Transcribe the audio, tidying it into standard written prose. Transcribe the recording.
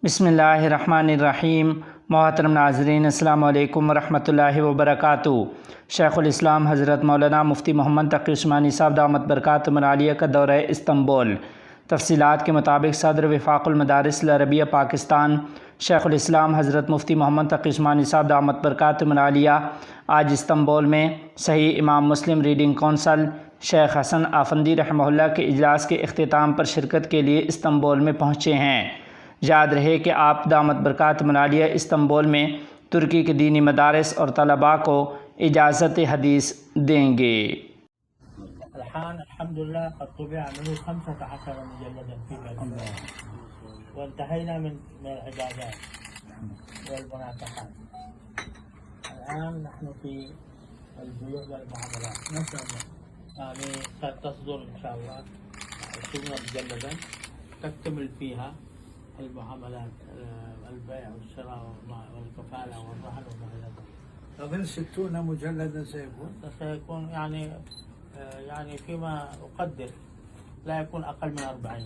बिस्मिल्लाहिर्रहमानिर्रहीम। मोहतरम नाज़रीन, अस्सलामु अलैकुम वरहमतुल्लाहि वबरकातुहू। शेखुल इस्लाम हज़रत मौलाना मुफ्ती मोहम्मद तक़ी उस्मानी साहब दामत बरकातुहुम आलिया का दौरा इस्तांबुल। तफ़सीलात के मुताबिक सदर वफ़ाक़ुल मदारिस अल अरबिया पाकिस्तान शेखुल इस्लाम हज़रत मुफ्ती मोहम्मद तक़ी उस्मानी साहब दामत बरकातुहुम आलिया आज इस्तांबुल में सही इमाम मुस्लिम रीडिंग कौंसल शेख हसन आफंदी रहमहुल्लाह के इजलास के अख्तिताम पर शिरकत के लिए इस्तांबुल में पहुँचे हैं। याद रहे कि आप दामत बरकातुहुम आलिया इस्तांबुल में तुर्की के दीनी मदारिस और तलबा को इजाज़त हदीस देंगे। وانتهينا من العبادات والمنافحات. الآن نحن في البيوع والمعاملات. نسأل الله يعني ستصدر إن شاء الله 20 مجلدا تكتمل فيها المعاملات، البيع والشراء والكفالة والرهن وما إلى ذلك. أظن 60 مجلدا سيكون يعني فيما أقدر لا يكون أقل من 40.